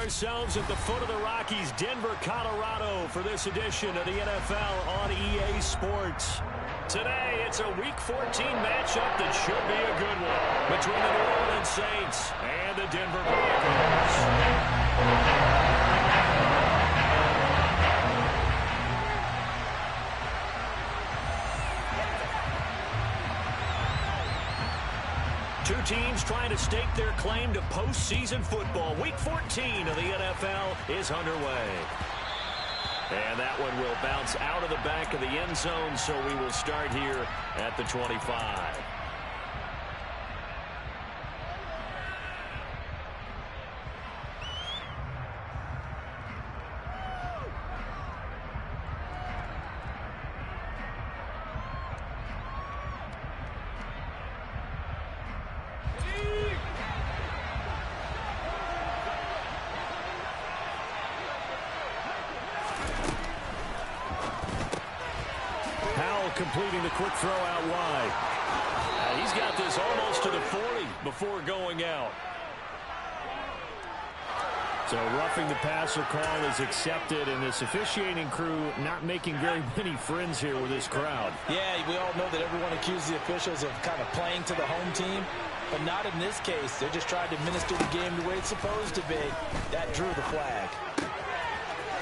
ourselves at the foot of the Rockies, Denver, Colorado, for this edition of the NFL on EA Sports. Today, it's a Week 14 matchup that should be a good one between the New Orleans Saints and the Denver Broncos. Two teams trying to stake their claim to postseason football. Week 14 of the NFL is underway. And that one will bounce out of the back of the end zone, so we will start here at the 25. Completing the quick throw out wide. He's got this almost to the 40 before going out. So roughing the passer call is accepted, and this officiating crew not making very many friends here with this crowd. Yeah, we all know that everyone accuses the officials of kind of playing to the home team, but not in this case. They're just trying to administer the game the way it's supposed to be. That drew the flag.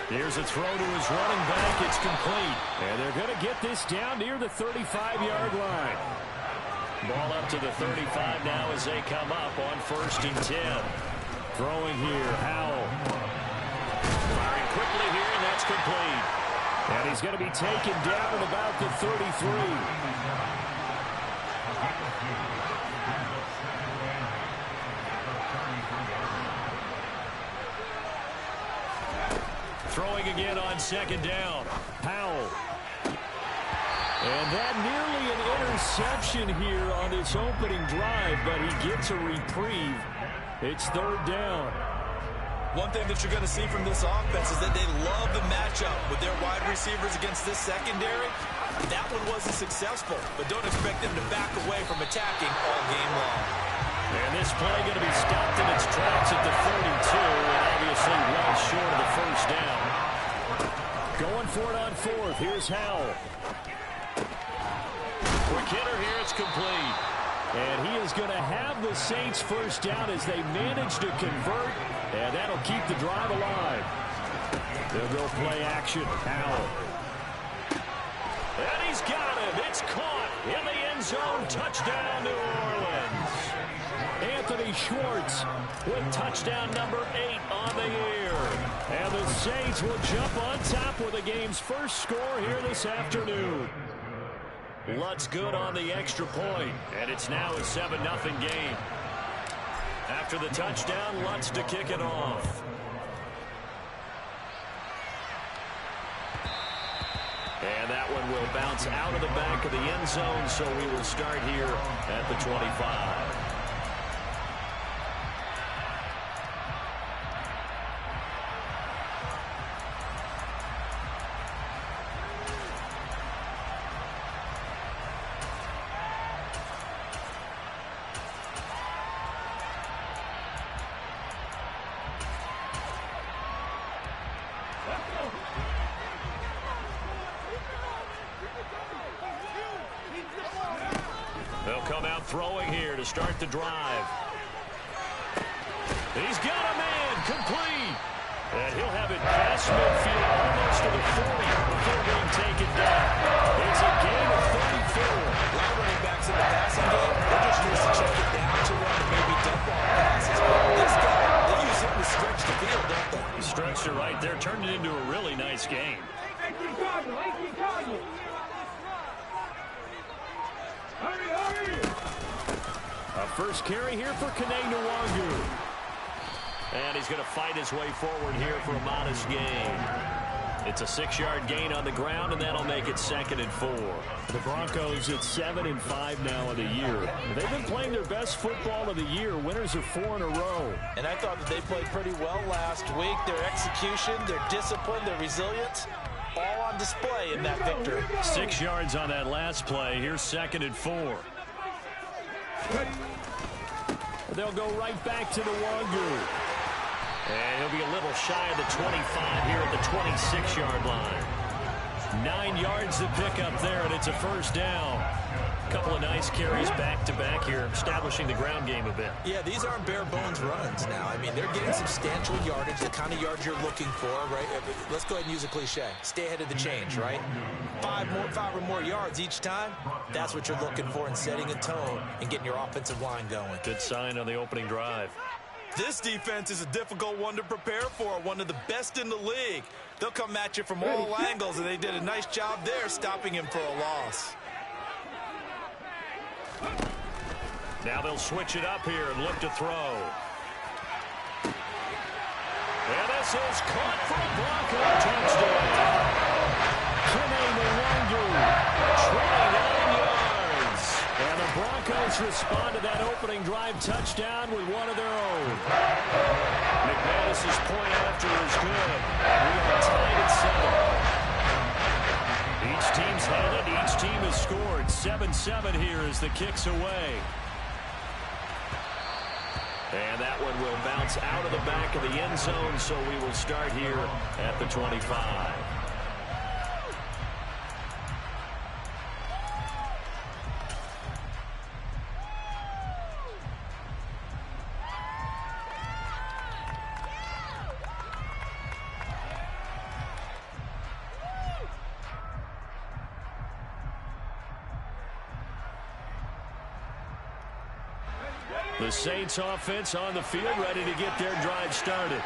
Here's a throw to his running back. It's complete. And they're going to get this down near the 35-yard line. Ball up to the 35 now as they come up on 1st and 10. Throwing here, Howell. Firing quickly here, and that's complete. And he's going to be taken down at about the 33. Throwing again on 2nd down. Powell. And that nearly an interception here on this opening drive, but he gets a reprieve. It's 3rd down. One thing that you're going to see from this offense is that they love the matchup with their wide receivers against this secondary. That one wasn't successful, but don't expect them to back away from attacking all game long. And this play going to be stopped in its tracks at the 32, and obviously well short of the 1st down. Going for it on 4th. Here's Howell. Quick hitter here. It's complete. And he is going to have the Saints 1st down as they manage to convert, and that'll keep the drive alive. They'll go play action. Howell. And he's got him. It's caught in the end zone. Touchdown, New Orleans. Anthony Schwartz with touchdown number 8 on the year. And the Saints will jump on top with the game's first score here this afternoon. Lutz good on the extra point, and it's now a 7-0 game. After the touchdown, Lutz to kick it off. And that one will bounce out of the back of the end zone, so we will start here at the 25. They'll come out throwing here to start the drive. He's got a man, complete. And he'll have it past midfield almost to the 40 before being taken down. It's a gain of 34. A lot of running backs in the passing game, they're just used to check it down to run and maybe dump off passes. This guy, they use him to stretch the field, don't they? Stretched it right there, turned it into a really nice game. A first carry here for Kene Nwangu. And he's going to fight his way forward here for a modest gain. It's a 6-yard gain on the ground, and that'll make it 2nd and 4. The Broncos at 7-5 now of the year. They've been playing their best football of the year. Winners are 4 in a row. And I thought that they played pretty well last week. Their execution, their discipline, their resilience, all on display in that victory. 6 yards on that last play. Here's 2nd and 4. They'll go right back to the Nwangu. And he'll be a little shy of the 25 here at the 26-yard line. 9 yards to pick up there, and it's a first down. A couple of nice carries back-to-back here, establishing the ground game a bit. Yeah, these aren't bare-bones runs now. I mean, they're getting substantial yardage, the kind of yards you're looking for, right? Let's go ahead and use a cliche. Stay ahead of the change, right? 5 or more yards each time, that's what you're looking for in setting a tone and getting your offensive line going. Good sign on the opening drive. This defense is a difficult one to prepare for, one of the best in the league. They'll come at you from all angles, and they did a nice job there stopping him for a loss. Now they'll switch it up here and look to throw. And this is caught for a Bronco touchdown. Kene 29 yards. And the Broncos respond to that opening drive touchdown with one of their own. McManus's point after is good. And we are tied at 7. Each team's had it. Each team has scored. 7-7 here as the kick's away. And that one will bounce out of the back of the end zone, so we will start here at the 25. The Saints offense on the field, ready to get their drive started.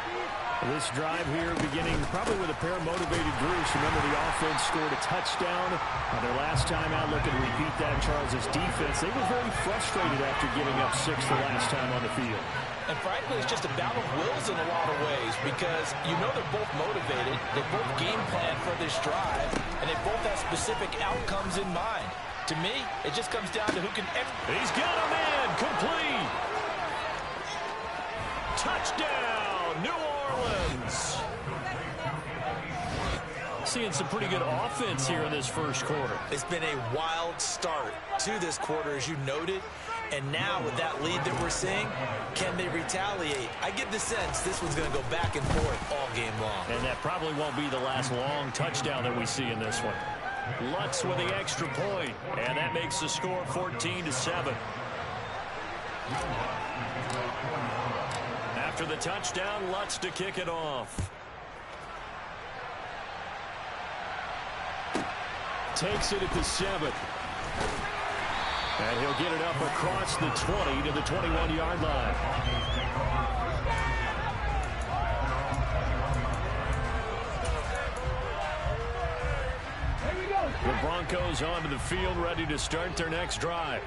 This drive here beginning probably with a pair of motivated groups. Remember, the offense scored a touchdown on their last time out. Looking to repeat that. Charles' defense, they were very frustrated after giving up 6 the last time on the field. And frankly, it's just a battle of wills in a lot of ways because you know they're both motivated. They both game plan for this drive, and they both have specific outcomes in mind. To me, it just comes down to who can... He's got a man. Complete. Touchdown, New Orleans. Seeing some pretty good offense here in this first quarter. It's been a wild start to this quarter, as you noted. And now with that lead that we're seeing, can they retaliate? I get the sense this one's going to go back and forth all game long. And that probably won't be the last long touchdown that we see in this one. Lutz with the extra point, and that makes the score 14-7. After the touchdown, Lutz to kick it off. Takes it at the 7. And he'll get it up across the 20 to the 21-yard line. The Broncos onto the field, ready to start their next drive.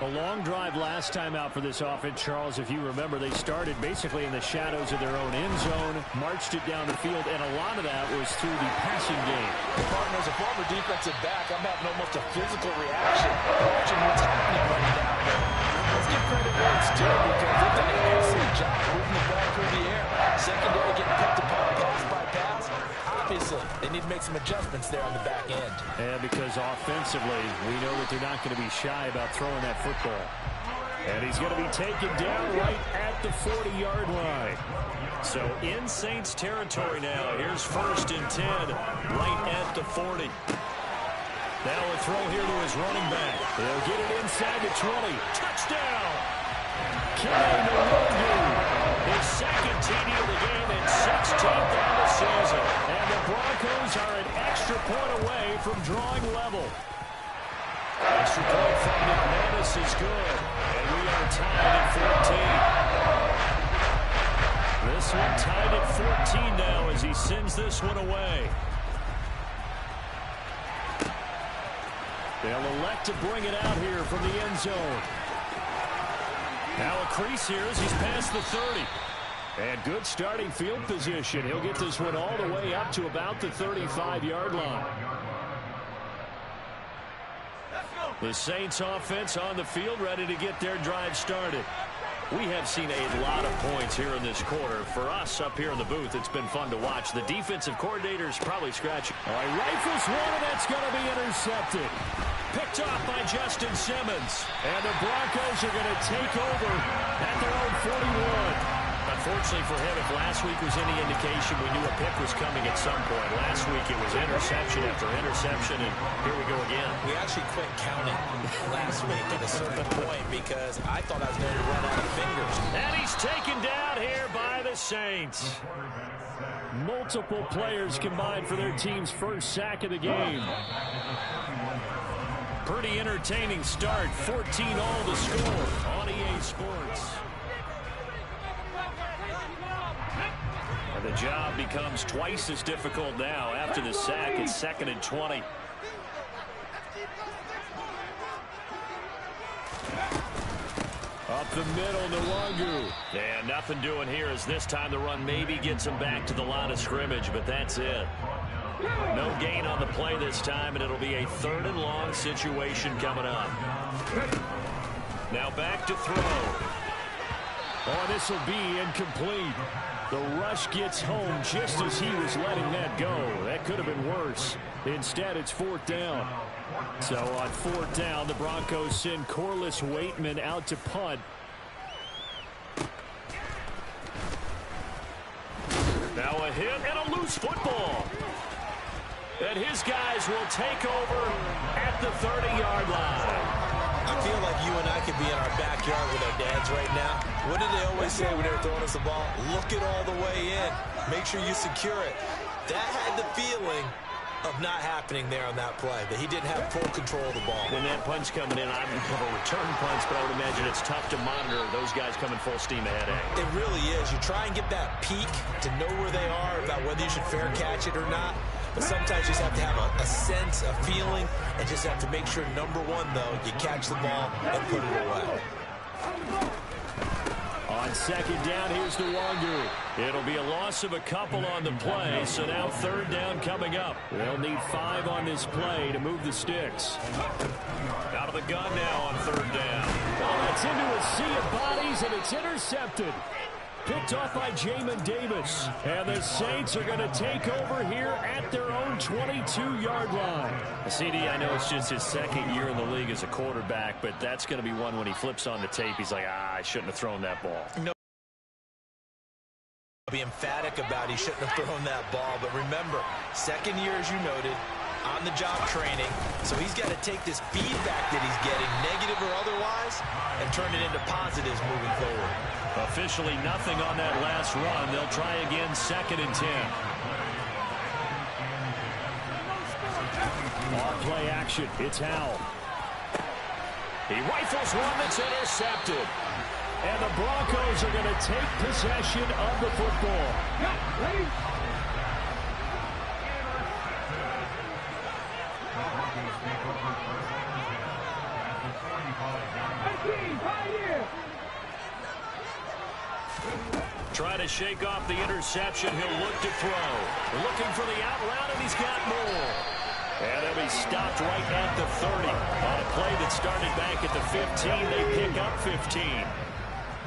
A long drive last time out for this offense, Charles. If you remember, they started basically in the shadows of their own end zone, marched it down the field, and a lot of that was through the passing game. Partner, as a former defensive back, I'm having almost a physical reaction watching what's happening right now. Let's give credit where it's due because they've done an excellent job moving the ball through the air. Secondary getting picked apart pass by pass. Obviously, they need to make some adjustments there on the back end. And because offensively, we know that they're not going to be shy about throwing that football. And he's going to be taken down right at the 40-yard line. So in Saints territory now. Here's 1st and 10 right at the 40. Now a throw here to his running back. He'll get it inside the 20. Touchdown! His second TD of the game and 16th on the season. And the Broncos are an extra point away from drawing level. Extra point from McManus is good. And we are tied at 14. This one tied at 14 now as he sends this one away. They'll elect to bring it out here from the end zone. Now a crease here as he's past the 30. And good starting field position. He'll get this one all the way up to about the 35-yard line. The Saints offense on the field, ready to get their drive started. We have seen a lot of points here in this quarter. For us up here in the booth, it's been fun to watch. The defensive coordinator's probably scratching. All right, rifles one, and that's going to be intercepted. Picked off by Justin Simmons. And the Broncos are going to take over at their own 41. A Unfortunately for him, if last week was any indication, we knew a pick was coming at some point. Last week it was interception after interception, and here we go again. We actually quit counting last week at a certain point because I thought I was going to run out of fingers. And he's taken down here by the Saints. Multiple players combined for their team's first sack of the game. Pretty entertaining start. 14-all to score on EA Sports. And the job becomes twice as difficult now. After the sack, it's 2nd and 20. Up the middle, Nwangu. And nothing doing here as this time the run maybe gets him back to the line of scrimmage, but that's it. No gain on the play this time, and it'll be a 3rd and long situation coming up. Now back to throw. Oh, this will be incomplete. The rush gets home just as he was letting that go. That could have been worse. Instead, it's 4th down. So on 4th down, the Broncos send Corliss Waitman out to punt. Now a hit and a loose football. And his guys will take over at the 30-yard line. I feel like you and I could be in our backyard with our dads right now. What did they always say when they were throwing us the ball? Look it all the way in. Make sure you secure it. That had the feeling of not happening there on that play, that he didn't have full control of the ball. When that punch coming in, I have a return punch, but I would imagine it's tough to monitor those guys coming full steam ahead. It really is. You try and get that peek to know where they are, about whether you should fair catch it or not. But sometimes you just have to have a sense, a feeling, and just have to make sure, number one, though, you catch the ball and put it away. On 2nd down, here's Nwangu. It'll be a loss of a couple on the play, so now 3rd down coming up. They'll need 5 on this play to move the sticks. Out of the gun now on 3rd down. Well, that's into a sea of bodies, and it's intercepted. Picked off by Jamin Davis. And the Saints are going to take over here at their own 22-yard line. CD, I know it's just his 2nd year in the league as a quarterback, but that's going to be one when he flips on the tape. He's like, I shouldn't have thrown that ball. No. I'll be emphatic about he shouldn't have thrown that ball. But remember, 2nd year, as you noted, on-the-job training. So he's got to take this feedback that he's getting, negative or otherwise, and turn it into positives moving forward. Officially nothing on that last run. They'll try again, 2nd and 10. On play action, it's Howell. He rifles one that's intercepted. And the Broncos are going to take possession of the football. Ready? Try to shake off the interception. He'll look to throw. Looking for the out route, and he's got more. And he'll be stopped right at the 30. On a play that started back at the 15, they pick up 15.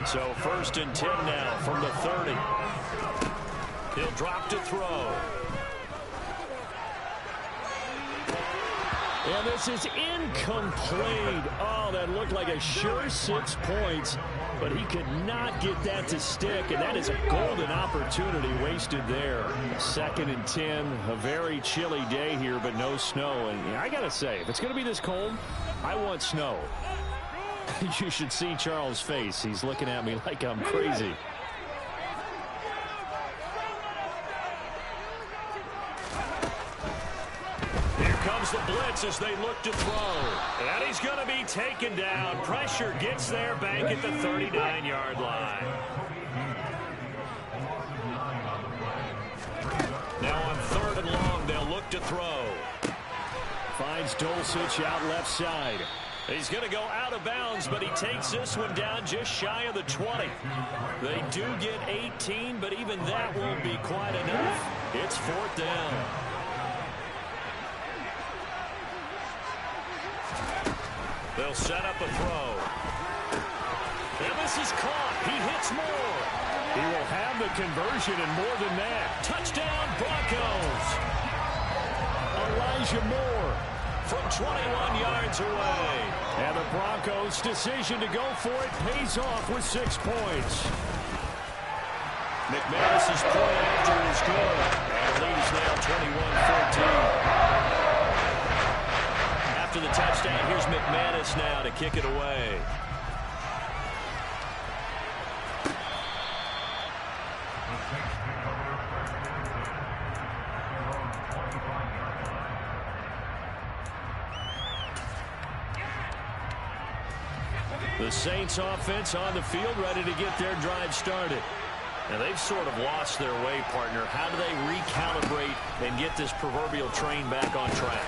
So 1st and 10 now from the 30. He'll drop to throw. And this is incomplete. Oh, that looked like a sure 6 points. But he could not get that to stick, and that is a golden opportunity wasted there. 2nd and 10, a very chilly day here, but no snow. And I got to say, if it's going to be this cold, I want snow. You should see Charles' face. He's looking at me like I'm crazy. Comes the blitz as they look to throw. And he's going to be taken down. Pressure gets there back at the 39-yard line. Now on 3rd and long, they'll look to throw. Finds Dulcich out left side. He's going to go out of bounds, but he takes this one down just shy of the 20. They do get 18, but even that won't be quite enough. It's 4th down. They'll set up a throw. And this is caught. He hits more. He will have the conversion and more than that. Touchdown, Broncos. Elijah Moore from 21 yards away. And the Broncos' decision to go for it pays off with 6 points. McManus's point after is good. And the lead is now 21-14. After the touchdown, here's McManus now to kick it away. The Saints offense on the field, ready to get their drive started. Now they've sort of lost their way, partner. How do they recalibrate and get this proverbial train back on track?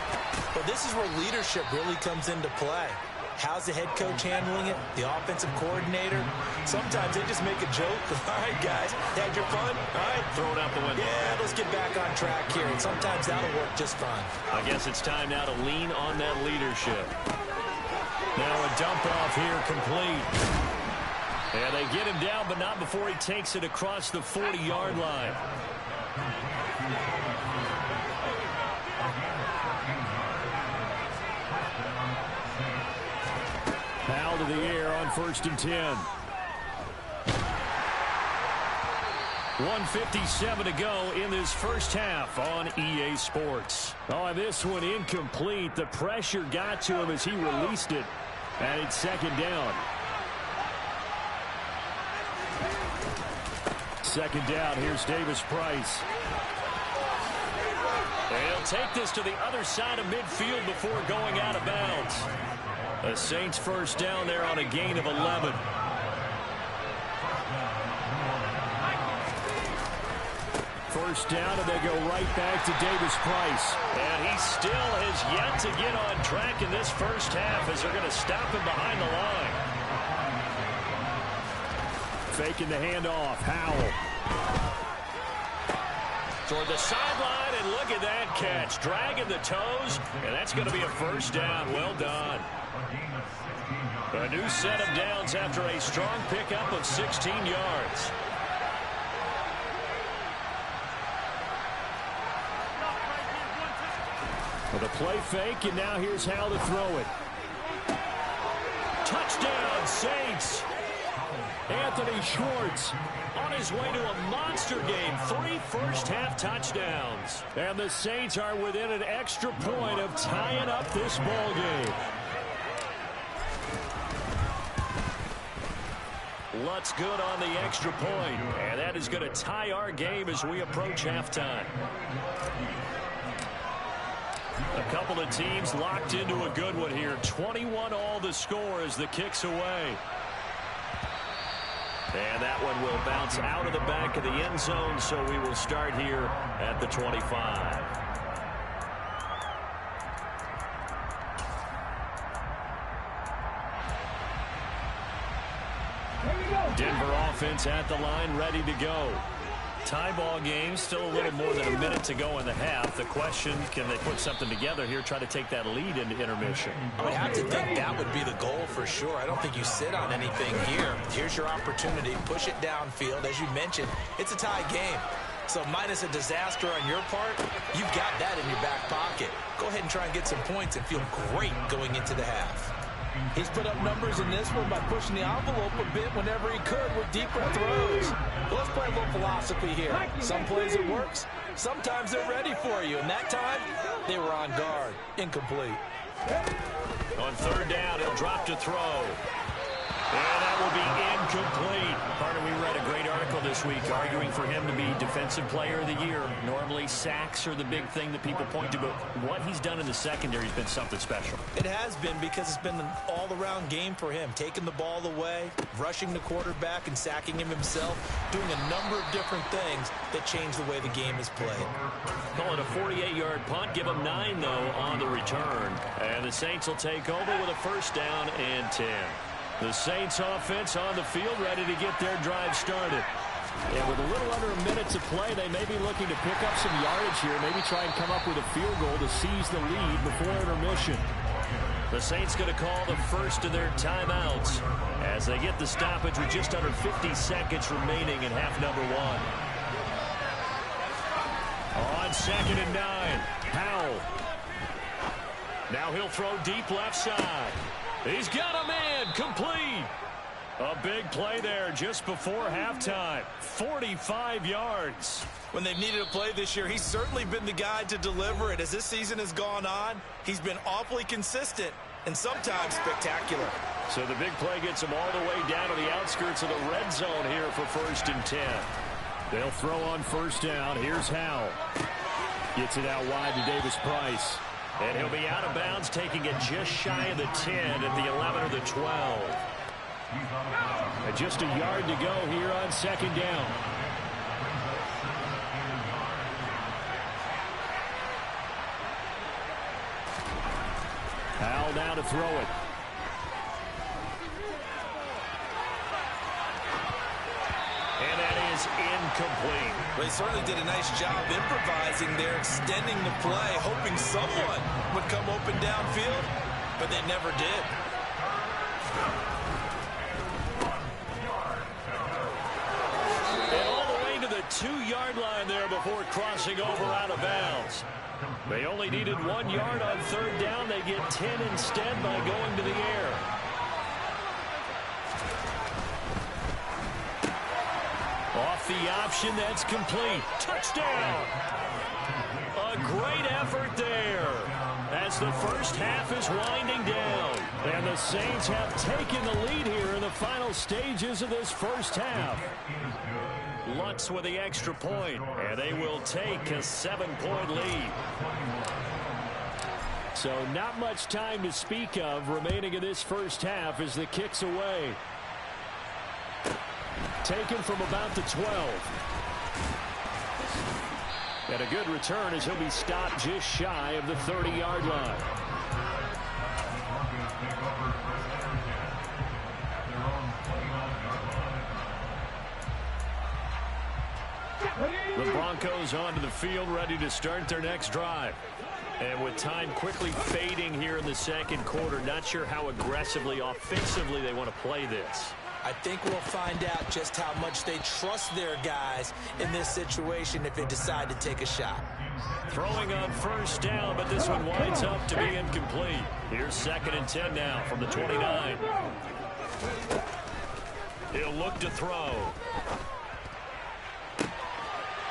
Well, this is where leadership really comes into play. How's the head coach handling it? The offensive coordinator? Sometimes they just make a joke. All right, guys, had your fun? All right. Throw it out the window. Yeah, let's get back on track here. And sometimes that'll work just fine. I guess it's time now to lean on that leadership. Now a dump off here complete. And they get him down, but not before he takes it across the 40-yard line. Foul to the air on 1st and 10. 1:57 to go in this first half on EA Sports. Oh, and this one incomplete. The pressure got to him as he released it. And it's 2nd down. 2nd down. Here's Davis Price. And he'll take this to the other side of midfield before going out of bounds. The Saints first down there on a gain of 11. First down, and they go right back to Davis Price. And he still has yet to get on track in this first half as they're going to stop him behind the line. Faking the handoff. Howell. Toward the sideline, and look at that catch. Dragging the toes, and that's going to be a first down. Well done. A new set of downs after a strong pickup of 16 yards. With a play fake, and now here's how to throw it. Touchdown, Saints. Anthony Schwartz on his way to a monster game. 3 first-half touchdowns. And the Saints are within an extra point of tying up this ball game. Lutz good on the extra point. And that is going to tie our game as we approach halftime. A couple of teams locked into a good one here. 21 all the score as the kick's away. And that one will bounce out of the back of the end zone, so we will start here at the 25. Denver offense at the line, ready to go. Tie ball game, still a little more than a minute to go in the half. The question, can they put something together here, try to take that lead into intermission? I would have to think that would be the goal for sure. I don't think you sit on anything here. Here's your opportunity. Push it downfield. As you mentioned, it's a tie game. So minus a disaster on your part, you've got that in your back pocket. Go ahead and try and get some points and feel great going into the half. He's put up numbers in this one by pushing the envelope a bit whenever he could with deeper throws. But let's play a little philosophy here. Some plays it works. Sometimes they're ready for you. And that time, they were on guard. Incomplete. On 3rd down, he'll drop to throw. And that will be incomplete. Partner, we read a great article this week arguing for him to be Defensive Player of the Year. Normally, sacks are the big thing that people point to, but what he's done in the secondary has been something special. It has been, because it's been an all-around game for him. Taking the ball away, rushing the quarterback, and sacking him himself, doing a number of different things that change the way the game is played. Call it a 48-yard punt. Give him 9, though, on the return. And the Saints will take over with a first down and 10. The Saints offense on the field, ready to get their drive started. And with a little under a minute to play, they may be looking to pick up some yardage here, maybe try and come up with a field goal to seize the lead before intermission. The Saints going to call the first of their timeouts as they get the stoppage with just under 50 seconds remaining in half number 1. On 2nd and 9, Howell. Now he'll throw deep left side. He's got a man, complete. A big play there just before halftime. 45 yards. When they've needed a play this year, he's certainly been the guy to deliver it. As this season has gone on, he's been awfully consistent and sometimes spectacular. So the big play gets him all the way down to the outskirts of the red zone here for 1st and 10. They'll throw on 1st down. Here's Howell. Gets it out wide to Davis Price. And he'll be out of bounds, taking it just shy of the 10 at the 11 or the 12. And just a yard to go here on 2nd down. Howell now to throw it. And that is incomplete. Well, he certainly did a nice job improvising there, extending the play, hoping someone would come open downfield, but they never did. And all the way to the 2-yard line there before crossing over out of bounds. They only needed 1 yard on 3rd down. They get 10 instead by going to the air. Off the option, that's complete. Touchdown! A great effort there as the first half is winding down. And the Saints have taken the lead here in the final stages of this first half. Lutz with the extra point, and they will take a 7-point lead. So not much time to speak of remaining in this first half as the kick's away. Taken from about the 12. And a good return as he'll be stopped just shy of the 30-yard line. The Broncos onto the field, ready to start their next drive. And with time quickly fading here in the 2nd quarter, not sure how aggressively, offensively they want to play this. I think we'll find out just how much they trust their guys in this situation if they decide to take a shot. Throwing on 1st down, but this one winds up to be incomplete. Here's 2nd and 10 now from the 29. He'll look to throw.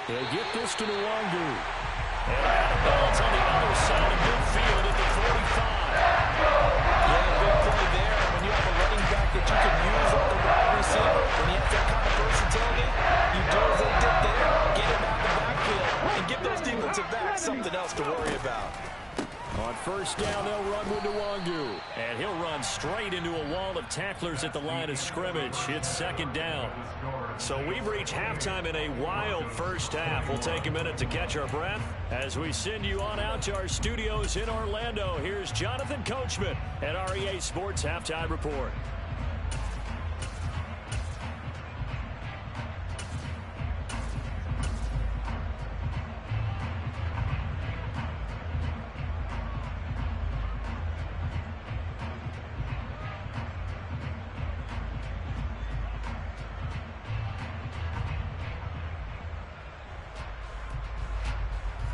He'll get this to Nwangu. And out of bounds on the other side of midfield at the 45. Yeah, big play there. When you have a running back that you can use on the wide receiver, when you have that kind of versatility, you do as they did there, get him out the backfield, and give those defensive backs something else to worry about. On 1st down, they'll run with Nwangu. And he'll run straight into a wall of tacklers at the line of scrimmage. It's 2nd down. So we've reached halftime in a wild first half. We'll take a minute to catch our breath as we send you on out to our studios in Orlando. Here's Jonathan Coachman at REA Sports Halftime Report.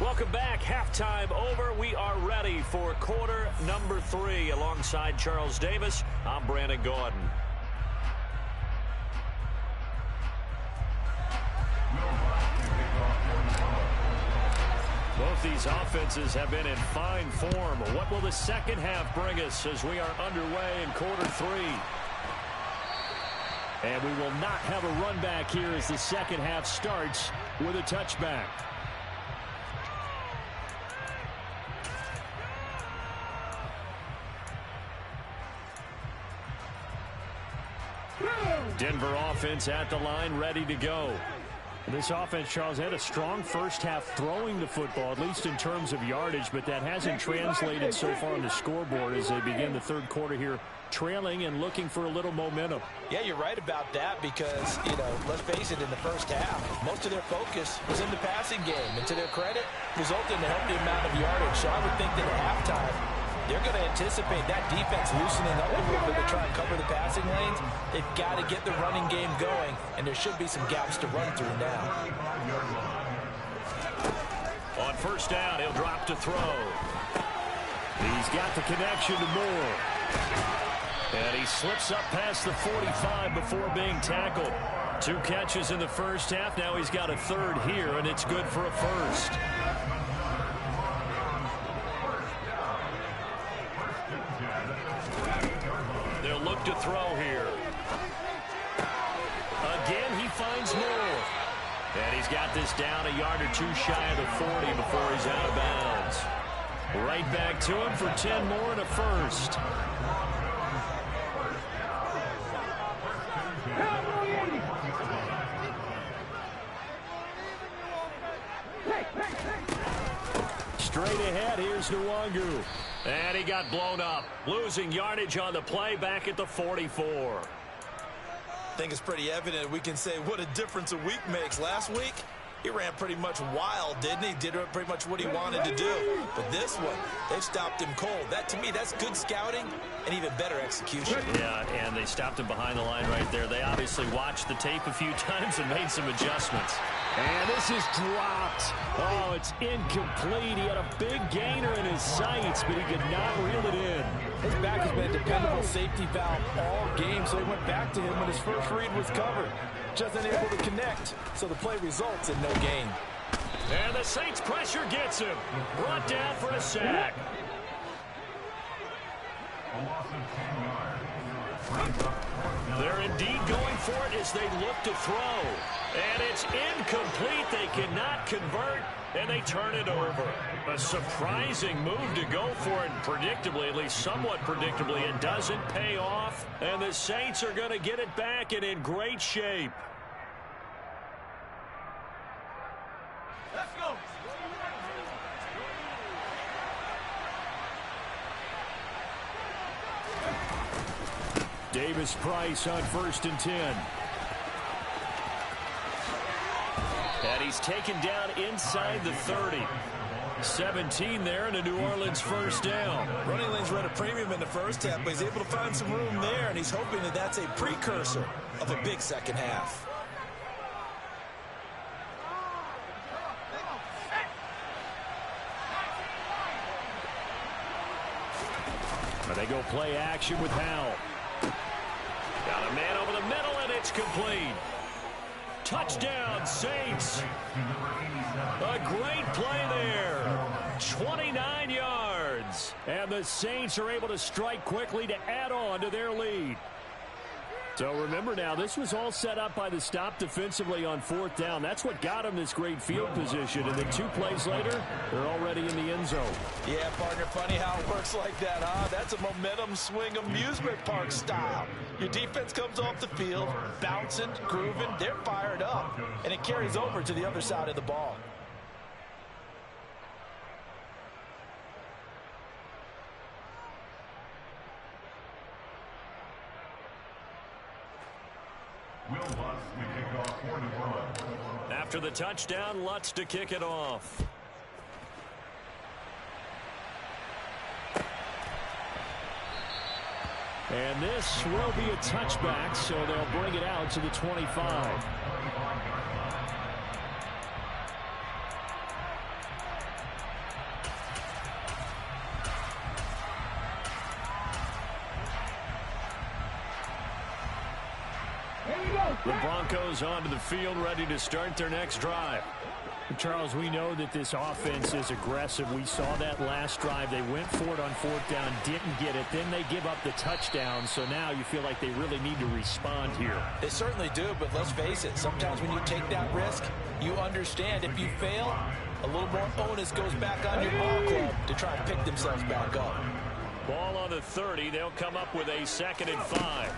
Welcome back. Halftime over. We are ready for quarter number 3. Alongside Charles Davis, I'm Brandon Gordon. Both these offenses have been in fine form. What will the second half bring us as we are underway in quarter 3? And we will not have a run back here as the second half starts with a touchback. Denver offense at the line, ready to go. This offense, Charles, had a strong first half throwing the football, at least in terms of yardage, but that hasn't translated so far on the scoreboard as they begin the 3rd quarter here, trailing and looking for a little momentum. Yeah, you're right about that because, let's face it, in the first half, most of their focus was in the passing game. And to their credit, resulted in a healthy amount of yardage. So I would think that at halftime, they're going to anticipate that defense loosening up a little bit to try and cover the passing lanes. They've got to get the running game going, and there should be some gaps to run through now. On 1st down, he'll drop to throw. He's got the connection to Moore. And he slips up past the 45 before being tackled. 2 catches in the first half. Now he's got a third here, and it's good for a first. They'll look to throw here. Again, he finds Moore. And he's got this down a yard or 2 shy of the 40 before he's out of bounds. Right back to him for 10 more and a first. Straight ahead, here's Nwangu. And he got blown up. Losing yardage on the play back at the 44. I think it's pretty evident we can say what a difference a week makes. Last week, he ran pretty much wild, didn't he? Did pretty much what he wanted to do. But this one, they stopped him cold. That, to me, that's good scouting and even better execution. Yeah, and they stopped him behind the line right there. They obviously watched the tape a few times and made some adjustments. And this is dropped. Oh, it's incomplete. He had a big gainer in his sights, but he could not reel it in. His back has been a dependable safety valve all game, so he went back to him when his first read was covered. Just unable to connect, so the play results in no gain. And the Saints pressure gets him. Brought down for a sack. They're indeed going for it as they look to throw. And it's incomplete. They cannot convert, and they turn it over. A surprising move to go for it, predictably, at least somewhat predictably. It doesn't pay off, and the Saints are going to get it back and in great shape. Let's go. Davis-Price on 1st and 10. And he's taken down inside the 30. 17 there and a New Orleans first down. Running lanes were at a premium in the first half, but he's able to find some room there, and he's hoping that that's a precursor of a big second half. But they go play action with Howell. Got a man over the middle, and it's complete. Touchdown, Saints. A great play there. 29 yards. And the Saints are able to strike quickly to add on to their lead. So remember now, this was all set up by the stop defensively on 4th down. That's what got them this great field position. And then 2 plays later, they're already in the end zone. Yeah, partner, funny how it works like that, huh? That's a momentum swing amusement park style. Your defense comes off the field, bouncing, grooving, they're fired up, and it carries over to the other side of the ball. After the touchdown, Lutz to kick it off. And this will be a touchback, so they'll bring it out to the 25. The Broncos onto the field, ready to start their next drive. Charles, we know that this offense is aggressive. We saw that last drive. They went for it on 4th down, didn't get it. Then they give up the touchdown, so now you feel like they really need to respond here. They certainly do, but let's face it. Sometimes when you take that risk, you understand if you fail, a little more onus goes back on your ball club to try and pick themselves back up. Ball on the 30. They'll come up with a 2nd and 5.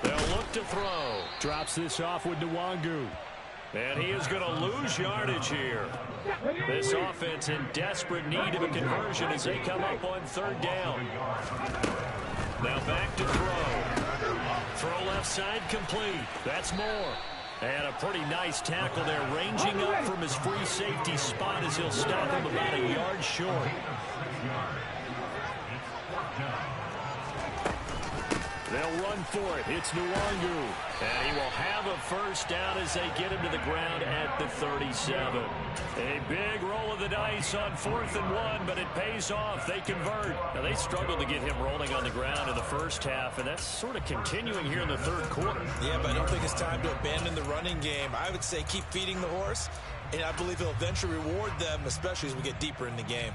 They'll look to throw. Drops this off with Nwangu. And he is going to lose yardage here. This offense in desperate need of a conversion as they come up on 3rd down. Now back to throw. Throw left side complete. That's Moore. And a pretty nice tackle there, ranging up from his free safety spot as he'll stop him about a yard short. They'll run for it. It's Nwangu. And he will have a first down as they get him to the ground at the 37. A big roll of the dice on 4th and 1, but it pays off. They convert. Now, they struggled to get him rolling on the ground in the first half, and that's sort of continuing here in the third quarter. Yeah, but I don't think it's time to abandon the running game. I would say keep feeding the horse, and I believe he'll eventually reward them, especially as we get deeper in the game.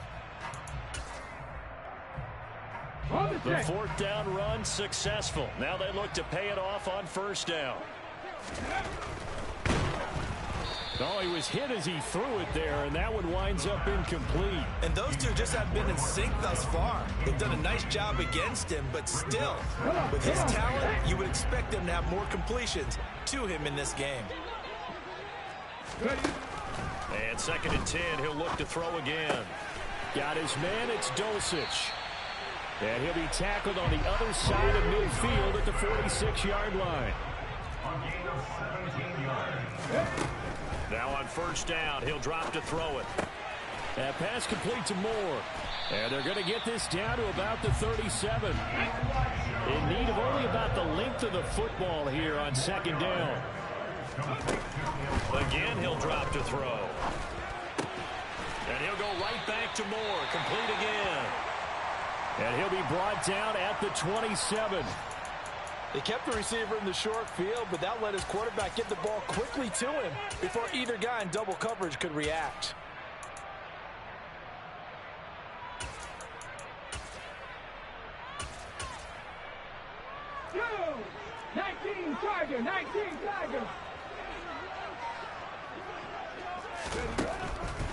The 4th down run successful. Now they look to pay it off on 1st down. Oh, he was hit as he threw it there, and that one winds up incomplete. And those two just haven't been in sync thus far. They've done a nice job against him, but still, with his talent, you would expect them to have more completions to him in this game. And 2nd and 10, he'll look to throw again. Got his man, it's Dulcich. And he'll be tackled on the other side of midfield at the 46-yard line. Now on 1st down, he'll drop to throw it. That pass complete to Moore. And they're going to get this down to about the 37. In need of only about the length of the football here on 2nd down. Again, he'll drop to throw. And he'll go right back to Moore. Complete again. And he'll be brought down at the 27. They kept the receiver in the short field, but that let his quarterback get the ball quickly to him before either guy in double coverage could react. Go! 19 Tiger! 19 Tiger!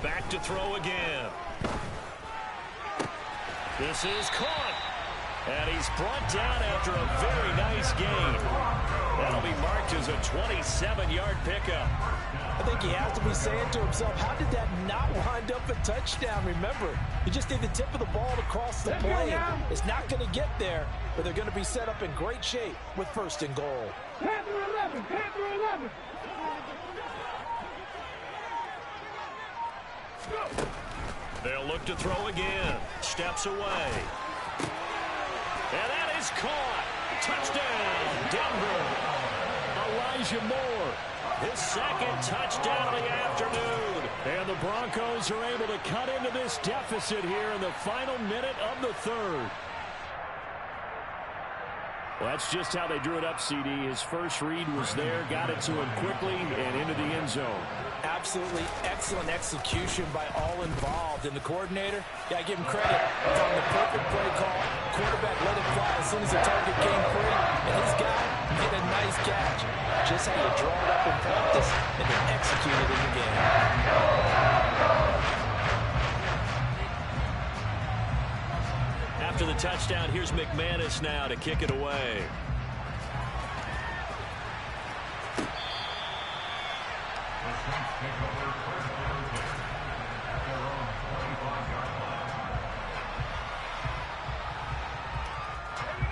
Back to throw again. This is caught. And he's brought down after a very nice gain. That'll be marked as a 27-yard pickup. I think he has to be saying to himself, how did that not wind up a touchdown? Remember, he just need the tip of the ball to cross the plane. It's not going to get there, but they're going to be set up in great shape with 1st and goal. Panther 11! Panther 11! They'll look to throw again. Steps away. And that is caught. Touchdown, Denver. Elijah Moore, his 2nd touchdown of the afternoon. And the Broncos are able to cut into this deficit here in the final minute of the 3rd. Well, that's just how they drew it up, CD. His first read was there, got it to him quickly, and into the end zone. Absolutely excellent execution by all involved. And the coordinator, yeah, I give him credit. Found the perfect play call. Quarterback let it fly as soon as the target came free. And his guy did a nice catch. Just how you draw it up in practice and then execute it in the game. After the touchdown, here's McManus now to kick it away.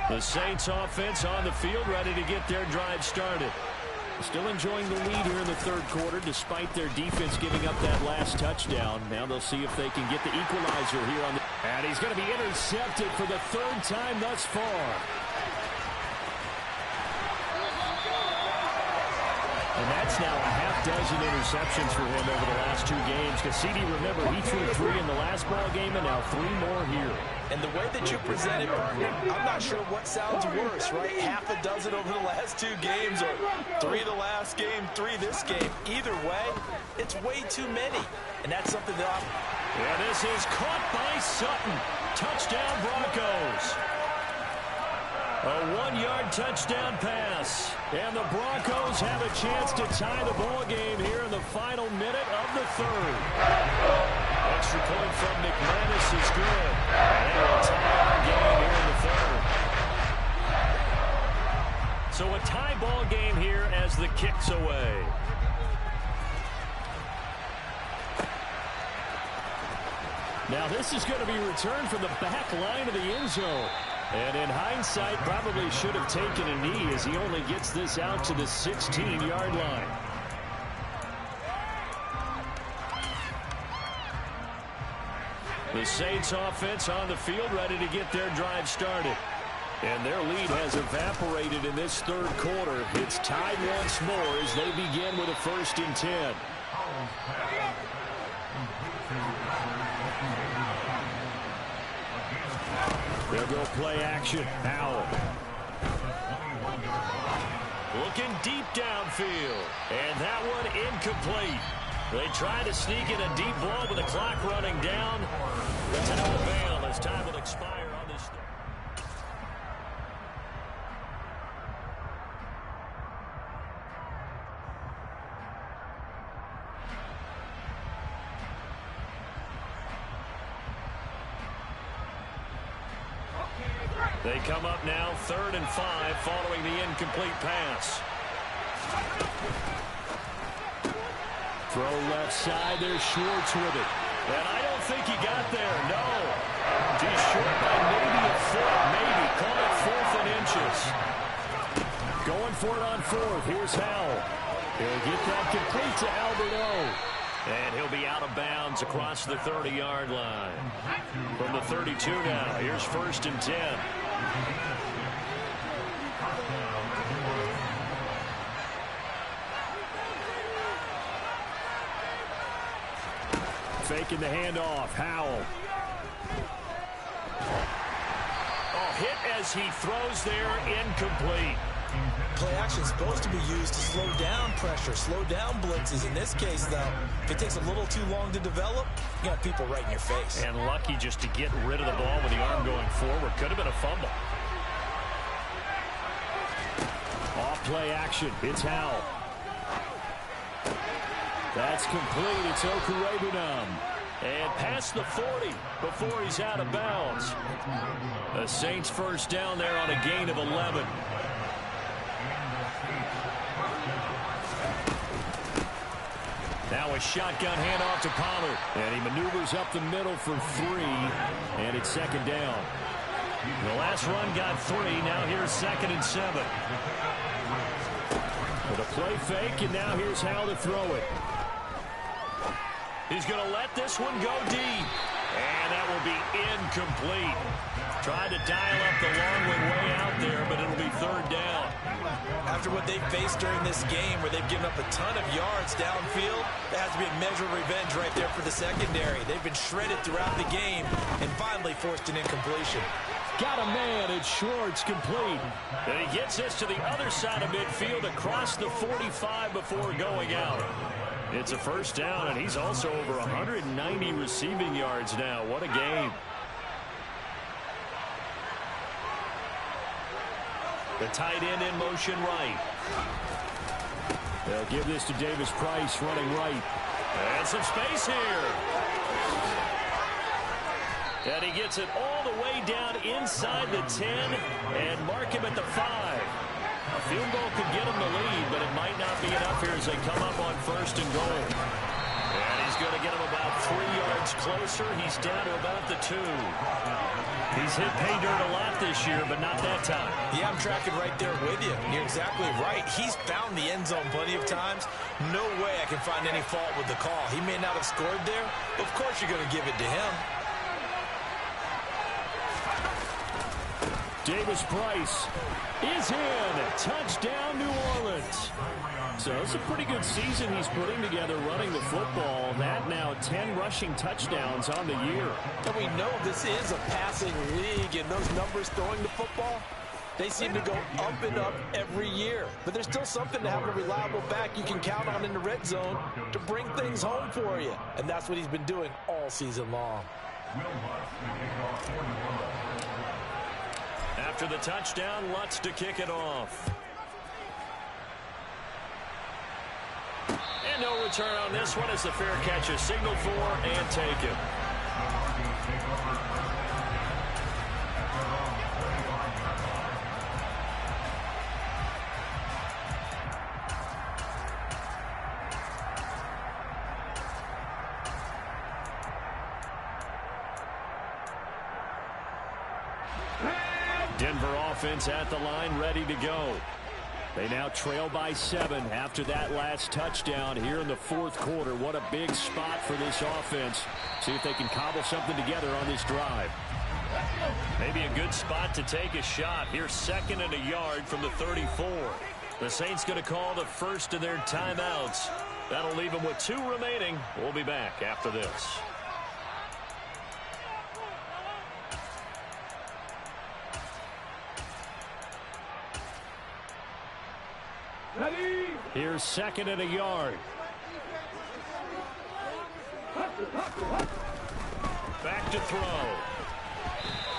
The Saints offense on the field, ready to get their drive started. Still enjoying the lead here in the 3rd quarter, despite their defense giving up that last touchdown. Now they'll see if they can get the equalizer here on the... And he's going to be intercepted for the 3rd time thus far. And that's now a half-dozen interceptions for him over the last 2 games. Because CD, remember, he threw 3 in the last ball game and now 3 more here. And the way that you present it, partner, I'm not sure what sounds worse, right? Half a dozen over the last 2 games, or 3 the last game, 3 this game. Either way, it's way too many. And that's something that And this is caught by Sutton. Touchdown, Broncos. A 1-yard touchdown pass. And the Broncos have a chance to tie the ball game here in the final minute of the 3rd. Extra point from McManus is good. And they will tie the game here in the 3rd. So a tie ball game here as the kick's away. Now this is going to be returned from the back line of the end zone. And in hindsight, probably should have taken a knee as he only gets this out to the 16-yard line. The Saints offense on the field, ready to get their drive started. And their lead has evaporated in this third quarter. It's tied once more as they begin with a 1st and 10. They'll go play action. Howell. Looking deep downfield. And that one incomplete. They try to sneak in a deep ball with the clock running down. It's out of bail as time will expire on this. They come up now 3rd and 5 following the incomplete pass. Throw left side. There's Schwartz with it. And I don't think he got there. No. He's short by maybe a foot. Maybe. Call it 4th and inches. Going for it on 4th. Here's Howell. He'll get that complete to Alberto. And he'll be out of bounds across the 30-yard line. From the 32 now. Here's 1st and 10. Faking the handoff. Howell. Oh, hit as he throws there. Incomplete. Play action is supposed to be used to slow down pressure, slow down blitzes. In this case, though, if it takes a little too long to develop, you got people right in your face. And lucky just to get rid of the ball with the arm going forward. Could have been a fumble. Off play action. It's Howell. That's complete. It's Okurebunam. And past the 40 before he's out of bounds. The Saints 1st down there on a gain of 11. Now a shotgun handoff to Pollard. And he maneuvers up the middle for 3. And it's 2nd down. The last run got 3. Now here's 2nd and 7. With a play fake, and now here's how to throw it. He's going to let this one go deep. And that will be incomplete. Tried to dial up the long way out there, but it'll be 3rd down. After what they've faced during this game, where they've given up a ton of yards downfield, there has to be a measure of revenge right there for the secondary. They've been shredded throughout the game and finally forced an incompletion. Got a man. It's Schwartz, complete. And he gets this to the other side of midfield across the 45 before going out. It's a 1st down, and he's also over 190 receiving yards now. What a game. The tight end in motion right. They'll give this to Davis Price running right. And some space here. And he gets it all the way down inside the 10 and mark him at the 5. A field goal could get him the lead, but it might not be enough here as they come up on 1st and goal. And he's going to get him about 3 yards closer. He's down to about the 2. He's hit pay dirt a lot this year, but not that time. Yeah, I'm tracking right there with you. You're exactly right. He's found the end zone plenty of times. No way I can find any fault with the call. He may not have scored there, but of course you're going to give it to him. Davis Price is in. Touchdown, New Orleans. So it's a pretty good season he's putting together running the football. That now 10 rushing touchdowns on the year. And we know this is a passing league, and those numbers throwing the football, they seem to go up and up every year. But there's still something to have a reliable back you can count on in the red zone to bring things home for you. And that's what he's been doing all season long. After the touchdown, Lutz to kick it off. And no return on this one as the fair catch is signaled for and taken. Denver offense at the line, ready to go. They now trail by 7 after that last touchdown here in the 4th quarter. What a big spot for this offense. See if they can cobble something together on this drive. Maybe a good spot to take a shot. Here's 2nd and a yard from the 34. The Saints going to call the first of their timeouts. That'll leave them with 2 remaining. We'll be back after this. Ready? Here's 2nd and a yard. Back to throw.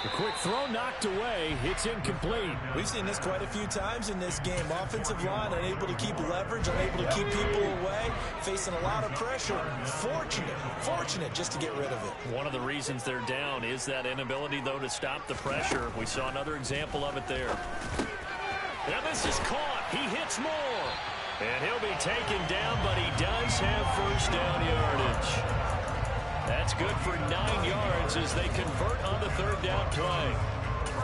The quick throw knocked away. It's incomplete. We've seen this quite a few times in this game. Offensive line unable to keep leverage, unable to keep people away, facing a lot of pressure. Fortunate just to get rid of it. One of the reasons they're down is that inability, though, to stop the pressure. We saw another example of it there. Now this is caught. He hits more. And he'll be taken down, but he does have first down yardage. That's good for 9 yards as they convert on the 3rd down play.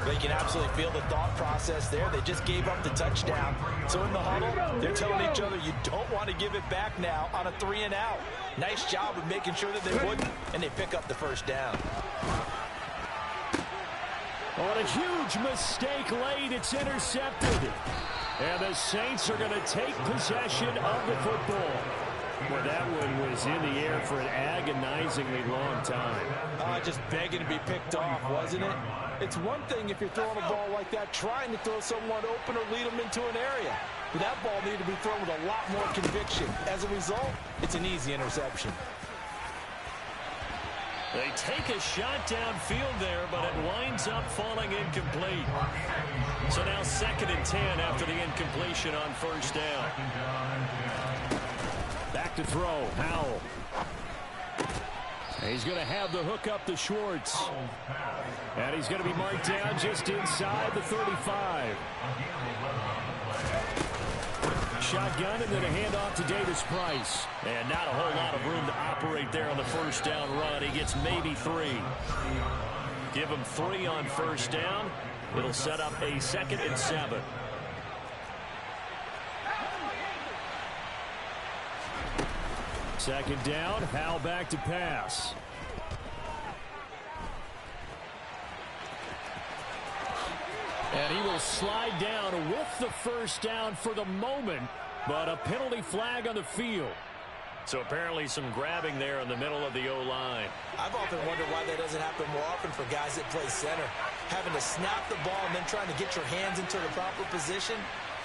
They can absolutely feel the thought process there. They just gave up the touchdown. So in the huddle, they're telling each other, you don't want to give it back now on a 3 and out. Nice job of making sure that they wouldn't, and they pick up the first down. On a huge mistake late, it's intercepted. And the Saints are going to take possession of the football. Well, that one was in the air for an agonizingly long time. Just begging to be picked off, wasn't it? It's one thing if you're throwing a ball like that, trying to throw someone open or lead them into an area. But that ball needed to be thrown with a lot more conviction. As a result, it's an easy interception. They take a shot downfield there, but it winds up falling incomplete. So now 2nd and 10 after the incompletion on first down. Back to throw, Howell. He's going to have the hook up to Schwartz. And he's going to be marked down just inside the 35. Shotgun and then a handoff to Davis Price. And not a whole lot of room to operate there on the first down run. He gets maybe 3. Give him 3 on first down. It'll set up a 2nd and 7. Second down, Howell back to pass. And he will slide down with the first down for the moment, but a penalty flag on the field. So apparently some grabbing there in the middle of the O-line. I've often wondered why that doesn't happen more often for guys that play center. Having to snap the ball and then trying to get your hands into the proper position,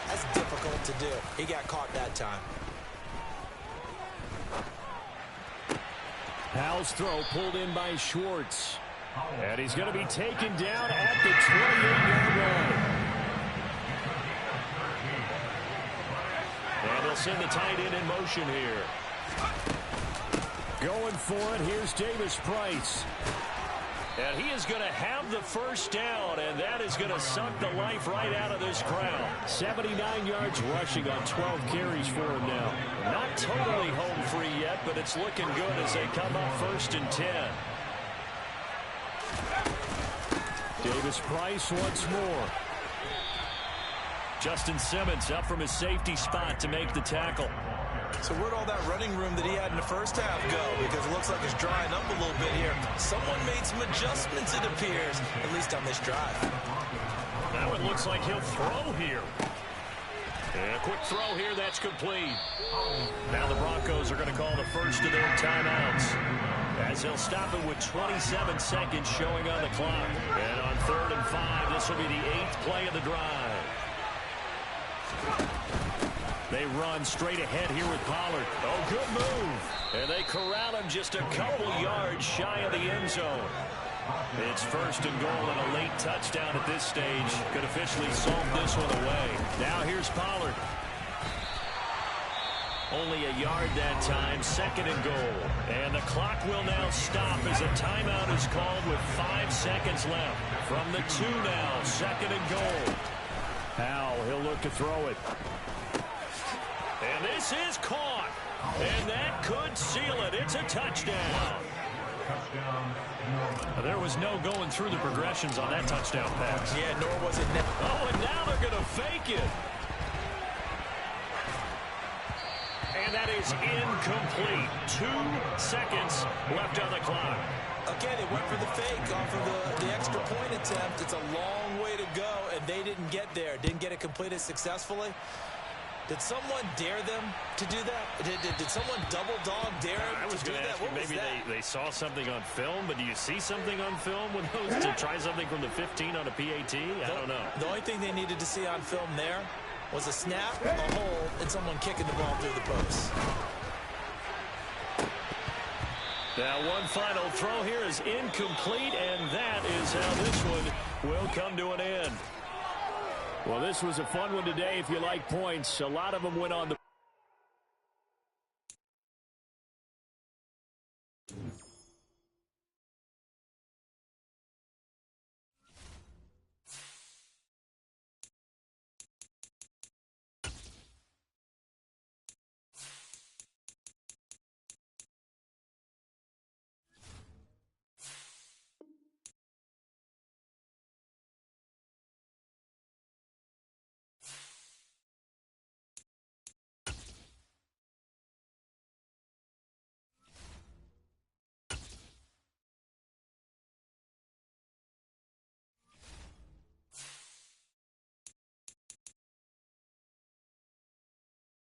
that's difficult to do. He got caught that time. Howell's throw pulled in by Schwartz. And he's going to be taken down at the 28-yard line. And they'll send the tight end in motion here. Going for it, here's Davis Price. And he is going to have the first down, and that is going to suck the life right out of this crowd. 79 yards rushing on 12 carries for him now. Not totally home free yet, but it's looking good as they come up 1st and 10. Davis Price once more. Justin Simmons up from his safety spot to make the tackle. So where'd all that running room that he had in the first half go? Because it looks like it's drying up a little bit here. Someone made some adjustments, it appears, at least on this drive. Now it looks like he'll throw here. And a quick throw here, that's complete. Now the Broncos are going to call the first of their timeouts, as they'll stop it with 27 seconds showing on the clock. And on 3rd and 5, this will be the 8th play of the drive. They run straight ahead here with Pollard. Oh, good move. And they corral him just a couple yards shy of the end zone. It's 1st and goal and a late touchdown at this stage could officially solve this one away. Now here's Pollard. Only a yard that time, 2nd and goal. And the clock will now stop as a timeout is called with 5 seconds left. From the 2 now, 2nd and goal. Howell, he'll look to throw it. And this is caught. And that could seal it. It's a touchdown. There was no going through the progressions on that touchdown pass. Yeah, nor was it. Oh, and now they're going to fake it. And that is incomplete. 2 seconds left on the clock. Okay, they went for the fake off of the extra point. attempt. It's a long way to go, and they didn't get there. Didn't get it completed successfully. Did someone dare them to do that? Did someone double-dog dare them to do that? What was maybe that? they saw something on film, but do you see something on film with those to try something from the 15 on a PAT? I don't know. The only thing they needed to see on film there was a snap, a hold, and someone kicking the ball through the post. Now one final throw here is incomplete, and that is how this one will come to an end. Well, this was a fun one today if you like points. A lot of them went on the